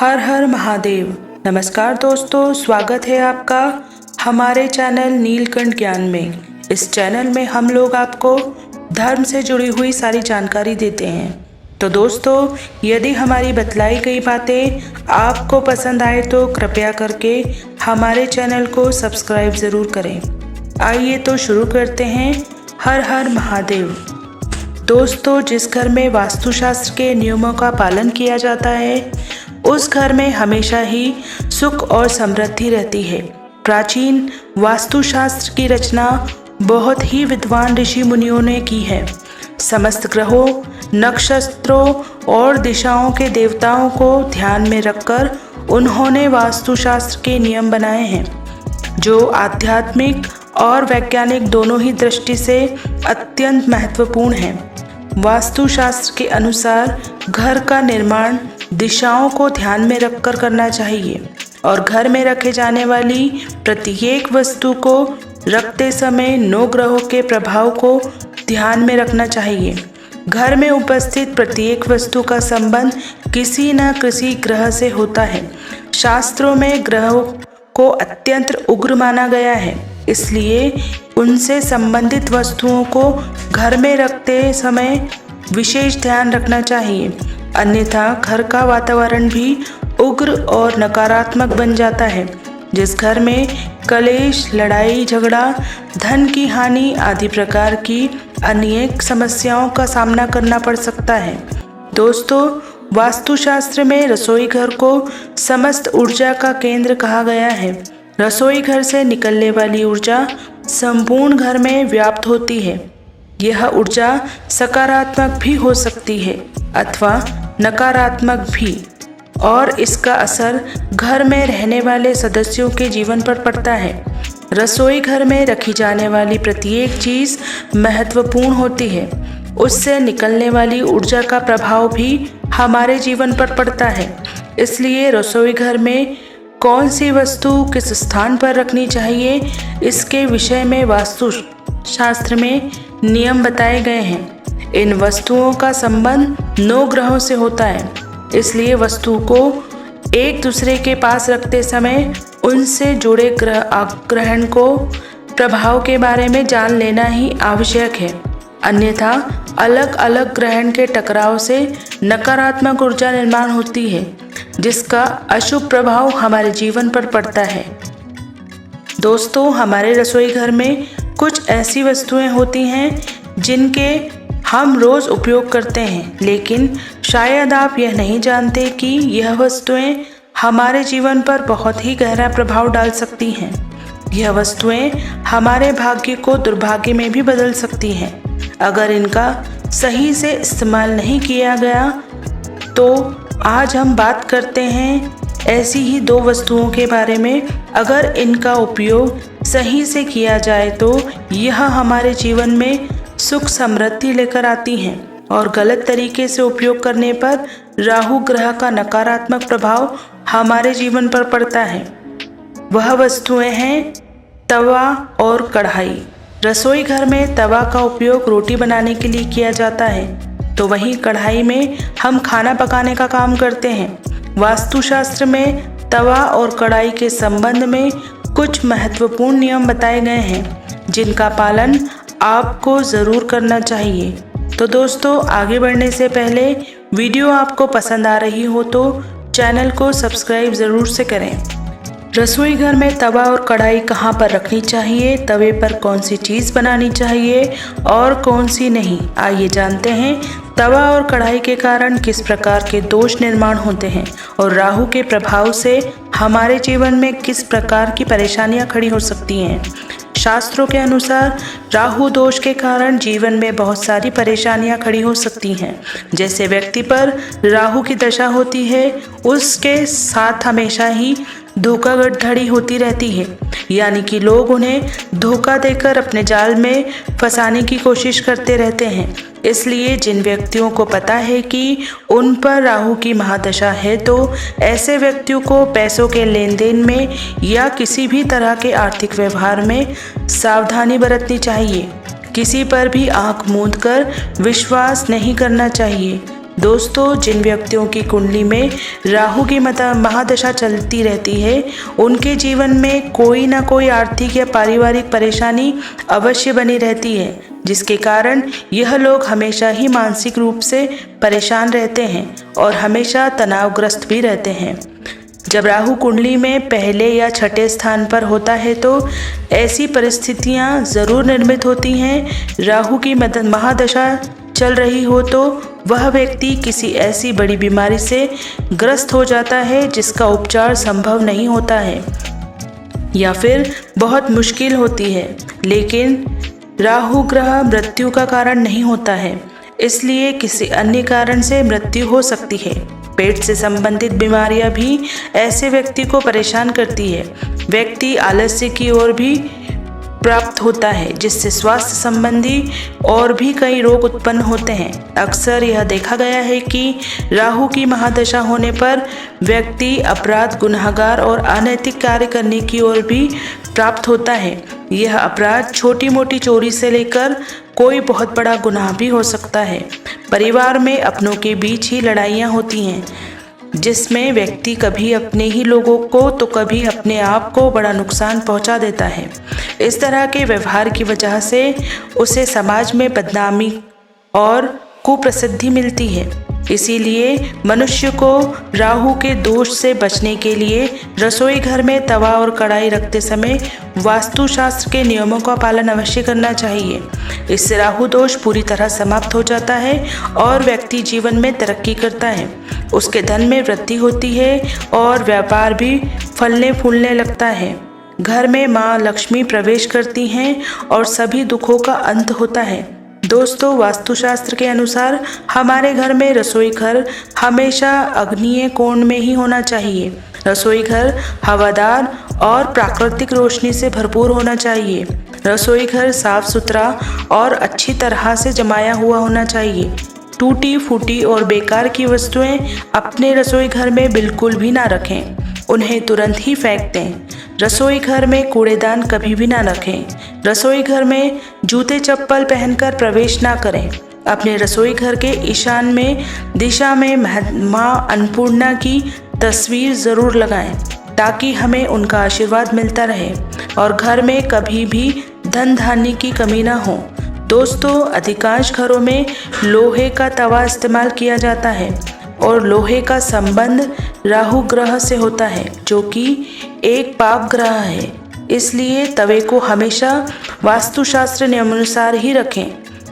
हर हर महादेव। नमस्कार दोस्तों, स्वागत है आपका हमारे चैनल नीलकंठ ज्ञान में। इस चैनल में हम लोग आपको धर्म से जुड़ी हुई सारी जानकारी देते हैं। तो दोस्तों, यदि हमारी बतलाई गई बातें आपको पसंद आए तो कृपया करके हमारे चैनल को सब्सक्राइब ज़रूर करें। आइए तो शुरू करते हैं। हर हर महादेव। दोस्तों, जिस घर में वास्तुशास्त्र के नियमों का पालन किया जाता है उस घर में हमेशा ही सुख और समृद्धि रहती है। प्राचीन वास्तुशास्त्र की रचना बहुत ही विद्वान ऋषि मुनियों ने की है। समस्त ग्रहों, नक्षत्रों और दिशाओं के देवताओं को ध्यान में रखकर उन्होंने वास्तुशास्त्र के नियम बनाए हैं, जो आध्यात्मिक और वैज्ञानिक दोनों ही दृष्टि से अत्यंत महत्वपूर्ण हैं। वास्तुशास्त्र के अनुसार घर का निर्माण दिशाओं को ध्यान में रखकर करना चाहिए और घर में रखे जाने वाली प्रत्येक वस्तु को रखते समय 9 ग्रहों के प्रभाव को ध्यान में रखना चाहिए। घर में उपस्थित प्रत्येक वस्तु का संबंध किसी न किसी ग्रह से होता है। शास्त्रों में ग्रहों को अत्यंत उग्र माना गया है, इसलिए उनसे संबंधित वस्तुओं को घर में रखते समय विशेष ध्यान रखना चाहिए, अन्यथा घर का वातावरण भी उग्र और नकारात्मक बन जाता है। जिस घर में कलेश, लड़ाई झगड़ा, धन की हानि आदि प्रकार की अनेक समस्याओं का सामना करना पड़ सकता है। दोस्तों, वास्तुशास्त्र में रसोई घर को समस्त ऊर्जा का केंद्र कहा गया है। रसोई घर से निकलने वाली ऊर्जा संपूर्ण घर में व्याप्त होती है। यह ऊर्जा सकारात्मक भी हो सकती है अथवा नकारात्मक भी, और इसका असर घर में रहने वाले सदस्यों के जीवन पर पड़ता है। रसोई घर में रखी जाने वाली प्रत्येक चीज़ महत्वपूर्ण होती है। उससे निकलने वाली ऊर्जा का प्रभाव भी हमारे जीवन पर पड़ता है। इसलिए रसोई घर में कौन सी वस्तु किस स्थान पर रखनी चाहिए, इसके विषय में वास्तुशास्त्र में नियम बताए गए हैं। इन वस्तुओं का संबंध 9 ग्रहों से होता है, इसलिए वस्तु को एक दूसरे के पास रखते समय उनसे जुड़े ग्रहण को प्रभाव के बारे में जान लेना ही आवश्यक है। अन्यथा अलग अलग ग्रहण के टकराव से नकारात्मक ऊर्जा निर्माण होती है, जिसका अशुभ प्रभाव हमारे जीवन पर पड़ता है। दोस्तों, हमारे रसोई घर में कुछ ऐसी वस्तुएं होती हैं जिनके हम रोज़ उपयोग करते हैं, लेकिन शायद आप यह नहीं जानते कि यह वस्तुएं हमारे जीवन पर बहुत ही गहरा प्रभाव डाल सकती हैं। यह वस्तुएं हमारे भाग्य को दुर्भाग्य में भी बदल सकती हैं। अगर इनका सही से इस्तेमाल नहीं किया गया तो आज हम बात करते हैं ऐसी ही 2 वस्तुओं के बारे में। अगर इनका उपयोग सही से किया जाए तो यह हमारे जीवन में सुख समृद्धि लेकर आती हैं, और गलत तरीके से उपयोग करने पर राहु ग्रह का नकारात्मक प्रभाव हमारे जीवन पर पड़ता है। वह वस्तुएं हैं तवा और कढ़ाई। रसोई घर में तवा का उपयोग रोटी बनाने के लिए किया जाता है, तो वहीं कढ़ाई में हम खाना पकाने का काम करते हैं। वास्तुशास्त्र में तवा और कढ़ाई के संबंध में कुछ महत्वपूर्ण नियम बताए गए हैं, जिनका पालन आपको ज़रूर करना चाहिए। तो दोस्तों, आगे बढ़ने से पहले वीडियो आपको पसंद आ रही हो तो चैनल को सब्सक्राइब ज़रूर से करें। रसोई घर में तवा और कढ़ाई कहाँ पर रखनी चाहिए, तवे पर कौन सी चीज़ बनानी चाहिए और कौन सी नहीं, आइए जानते हैं। तवा और कढ़ाई के कारण किस प्रकार के दोष निर्माण होते हैं और राहु के प्रभाव से हमारे जीवन में किस प्रकार की परेशानियां खड़ी हो सकती हैं। शास्त्रों के अनुसार राहु दोष के कारण जीवन में बहुत सारी परेशानियां खड़ी हो सकती हैं। जैसे व्यक्ति पर राहु की दशा होती है, उसके साथ हमेशा ही धोखाधड़ी होती रहती है, यानी कि लोग उन्हें धोखा देकर अपने जाल में फंसाने की कोशिश करते रहते हैं। इसलिए जिन व्यक्तियों को पता है कि उन पर राहु की महादशा है, तो ऐसे व्यक्तियों को पैसों के लेन देन में या किसी भी तरह के आर्थिक व्यवहार में सावधानी बरतनी चाहिए। किसी पर भी आंख मूंद कर विश्वास नहीं करना चाहिए, दोस्तों, जिन व्यक्तियों की कुंडली में राहु की महादशा चलती रहती है, उनके जीवन में कोई ना कोई आर्थिक या पारिवारिक परेशानी अवश्य बनी रहती है, जिसके कारण यह लोग हमेशा ही मानसिक रूप से परेशान रहते हैं और हमेशा तनावग्रस्त भी रहते हैं। जब राहु कुंडली में पहले या छठे स्थान पर होता है तो ऐसी परिस्थितियां ज़रूर निर्मित होती हैं। राहु की महादशा चल रही हो तो वह व्यक्ति किसी ऐसी बड़ी बीमारी से ग्रस्त हो जाता है जिसका उपचार संभव नहीं होता है या फिर बहुत मुश्किल होती है। लेकिन राहु ग्रह मृत्यु का कारण नहीं होता है, इसलिए किसी अन्य कारण से मृत्यु हो सकती है। पेट से संबंधित बीमारियां भी ऐसे व्यक्ति को परेशान करती है। व्यक्ति आलस्य की ओर भी प्राप्त होता है, जिससे स्वास्थ्य संबंधी और भी कई रोग उत्पन्न होते हैं। अक्सर यह देखा गया है कि राहु की महादशा होने पर व्यक्ति अपराध, गुनहगार और अनैतिक कार्य करने की ओर भी प्राप्त होता है। यह अपराध छोटी मोटी चोरी से लेकर कोई बहुत बड़ा गुनाह भी हो सकता है। परिवार में अपनों के बीच ही लड़ाइयाँ होती हैं, जिसमें व्यक्ति कभी अपने ही लोगों को तो कभी अपने आप को बड़ा नुकसान पहुंचा देता है। इस तरह के व्यवहार की वजह से उसे समाज में बदनामी और कुप्रसिद्धि मिलती है। इसीलिए मनुष्य को राहु के दोष से बचने के लिए रसोई घर में तवा और कढ़ाई रखते समय वास्तुशास्त्र के नियमों का पालन अवश्य करना चाहिए। इससे राहु दोष पूरी तरह समाप्त हो जाता है और व्यक्ति जीवन में तरक्की करता है। उसके धन में वृद्धि होती है और व्यापार भी फलने फूलने लगता है। घर में माँ लक्ष्मी प्रवेश करती हैं और सभी दुखों का अंत होता है। दोस्तों, वास्तुशास्त्र के अनुसार हमारे घर में रसोई घर हमेशा आग्नेय कोण में ही होना चाहिए। रसोई घर हवादार और प्राकृतिक रोशनी से भरपूर होना चाहिए। रसोई घर साफ सुथरा और अच्छी तरह से जमाया हुआ होना चाहिए। टूटी फूटी और बेकार की वस्तुएं अपने रसोई घर में बिल्कुल भी ना रखें, उन्हें तुरंत ही फेंक दें। रसोई घर में कूड़ेदान कभी भी ना रखें। रसोई घर में जूते चप्पल पहनकर प्रवेश ना करें। अपने रसोई घर के ईशान में दिशा में माँ अन्नपूर्णा की तस्वीर ज़रूर लगाएं, ताकि हमें उनका आशीर्वाद मिलता रहे और घर में कभी भी धन धान्य की कमी ना हो। दोस्तों, अधिकांश घरों में लोहे का तवा इस्तेमाल किया जाता है और लोहे का संबंध राहु ग्रह से होता है, जो कि एक पाप ग्रह है। इसलिए तवे को हमेशा वास्तुशास्त्र नियमानुसार ही रखें,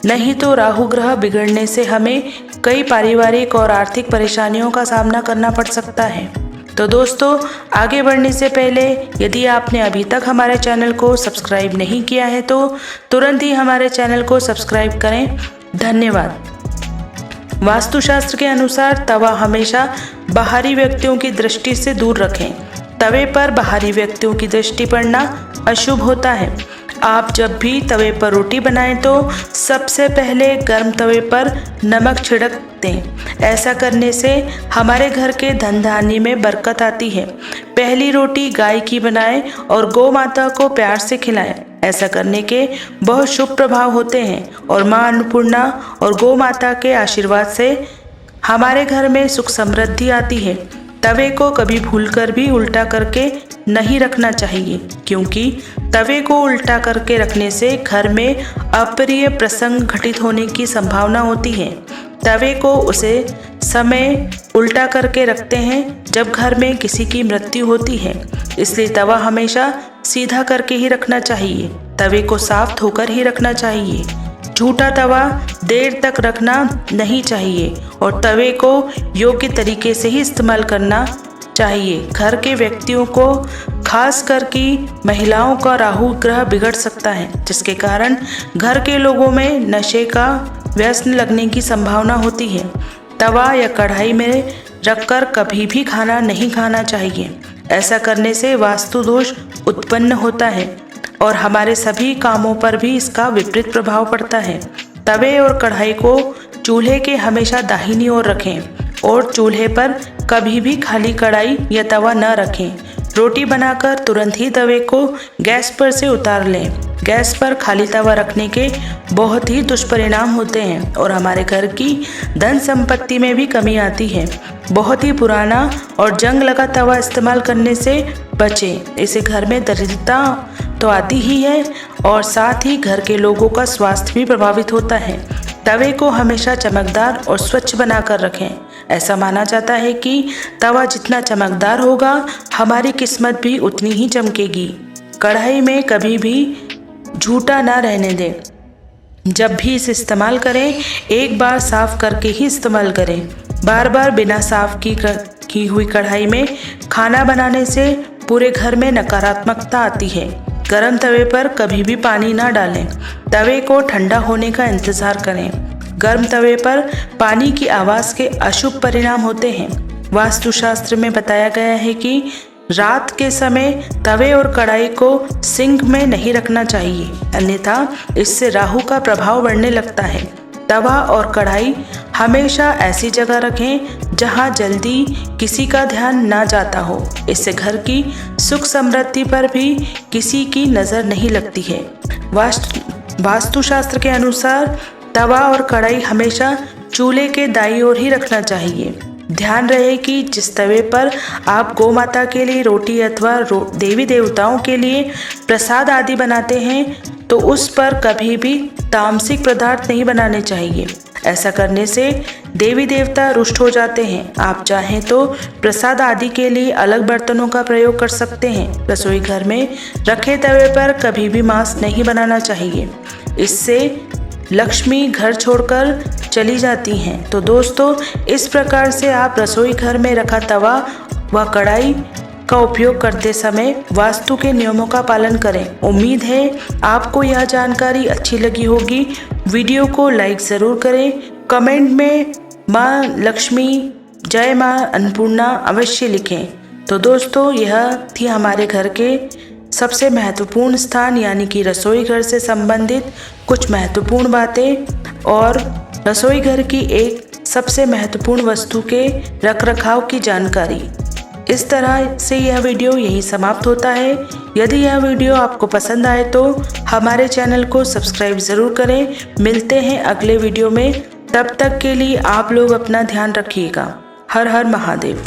नहीं तो राहु ग्रह बिगड़ने से हमें कई पारिवारिक और आर्थिक परेशानियों का सामना करना पड़ सकता है। तो दोस्तों, आगे बढ़ने से पहले यदि आपने अभी तक हमारे चैनल को सब्सक्राइब नहीं किया है तो तुरंत ही हमारे चैनल को सब्सक्राइब करें। धन्यवाद। वास्तुशास्त्र के अनुसार तवा हमेशा बाहरी व्यक्तियों की दृष्टि से दूर रखें। तवे पर बाहरी व्यक्तियों की दृष्टि पड़ना अशुभ होता है। आप जब भी तवे पर रोटी बनाएं तो सबसे पहले गर्म तवे पर नमक छिड़क दें। ऐसा करने से हमारे घर के धन धान्य में बरकत आती है। पहली रोटी गाय की बनाएं और गौ माता को प्यार से खिलाएं। ऐसा करने के बहुत शुभ प्रभाव होते हैं और माँ अन्नपूर्णा और गौ माता के आशीर्वाद से हमारे घर में सुख समृद्धि आती है। तवे को कभी भूलकर भी उल्टा करके नहीं रखना चाहिए, क्योंकि तवे को उल्टा करके रखने से घर में अप्रिय प्रसंग घटित होने की संभावना होती है। तवे को उसे समय उल्टा करके रखते हैं जब घर में किसी की मृत्यु होती है, इसलिए तवा हमेशा सीधा करके ही रखना चाहिए। तवे को साफ धोकर ही रखना चाहिए। झूठा तवा देर तक रखना नहीं चाहिए और तवे को योग्य तरीके से ही इस्तेमाल करना चाहिए। घर के व्यक्तियों को खास करके महिलाओं का राहु ग्रह बिगड़ सकता है, जिसके कारण घर के लोगों में नशे का व्यसन लगने की संभावना होती है। तवा या कढ़ाई में रखकर कभी भी खाना नहीं खाना चाहिए। ऐसा करने से वास्तु दोष उत्पन्न होता है और हमारे सभी कामों पर भी इसका विपरीत प्रभाव पड़ता है। तवे और कढ़ाई को चूल्हे के हमेशा दाहिनी ओर रखें और चूल्हे पर कभी भी खाली कढ़ाई या तवा न रखें। रोटी बनाकर तुरंत ही तवे को गैस पर से उतार लें। गैस पर खाली तवा रखने के बहुत ही दुष्परिणाम होते हैं और हमारे घर की धन संपत्ति में भी कमी आती है। बहुत ही पुराना और जंग लगा तवा इस्तेमाल करने से बचें। इससे घर में दरिद्रता तो आती ही है और साथ ही घर के लोगों का स्वास्थ्य भी प्रभावित होता है। तवे को हमेशा चमकदार और स्वच्छ बनाकर रखें। ऐसा माना जाता है कि तवा जितना चमकदार होगा, हमारी किस्मत भी उतनी ही चमकेगी। कढ़ाई में कभी भी झूठा ना रहने दें। जब भी इसे इस्तेमाल करें, एक बार साफ करके ही इस्तेमाल करें। बार बार बिना साफ की हुई कढ़ाई में खाना बनाने से पूरे घर में नकारात्मकता आती है। गरम तवे पर कभी भी पानी ना डालें। तवे को ठंडा होने का इंतजार करें। गर्म तवे पर पानी की आवाज़ के अशुभ परिणाम होते हैं। वास्तुशास्त्र में बताया गया है कि रात के समय तवे और कढ़ाई को सिंक में नहीं रखना चाहिए, अन्यथा इससे राहु का प्रभाव बढ़ने लगता है। तवा और कढ़ाई हमेशा ऐसी जगह रखें जहां जल्दी किसी का ध्यान ना जाता हो। इससे घर की सुख समृद्धि पर भी किसी की नज़र नहीं लगती है। वास्तुशास्त्र के अनुसार तवा और कढ़ाई हमेशा चूल्हे के दाईं ओर ही रखना चाहिए। ध्यान रहे कि जिस तवे पर आप गौ माता के लिए रोटी अथवा देवी देवताओं के लिए प्रसाद आदि बनाते हैं, तो उस पर कभी भी तामसिक पदार्थ नहीं बनाने चाहिए। ऐसा करने से देवी देवता रुष्ट हो जाते हैं। आप चाहें तो प्रसाद आदि के लिए अलग बर्तनों का प्रयोग कर सकते हैं। रसोई घर में रखे तवे पर कभी भी मांस नहीं बनाना चाहिए, इससे लक्ष्मी घर छोड़कर चली जाती हैं। तो दोस्तों, इस प्रकार से आप रसोई घर में रखा तवा व कढ़ाई का उपयोग करते समय वास्तु के नियमों का पालन करें। उम्मीद है आपको यह जानकारी अच्छी लगी होगी। वीडियो को लाइक ज़रूर करें। कमेंट में माँ लक्ष्मी, जय माँ अन्नपूर्णा अवश्य लिखें। तो दोस्तों, यह थी हमारे घर के सबसे महत्वपूर्ण स्थान यानी कि रसोई घर से संबंधित कुछ महत्वपूर्ण बातें और रसोई घर की एक सबसे महत्वपूर्ण वस्तु के रखरखाव की जानकारी। इस तरह से यह वीडियो यहीं समाप्त होता है। यदि यह वीडियो आपको पसंद आए तो हमारे चैनल को सब्सक्राइब ज़रूर करें। मिलते हैं अगले वीडियो में। तब तक के लिए आप लोग अपना ध्यान रखिएगा। हर हर महादेव।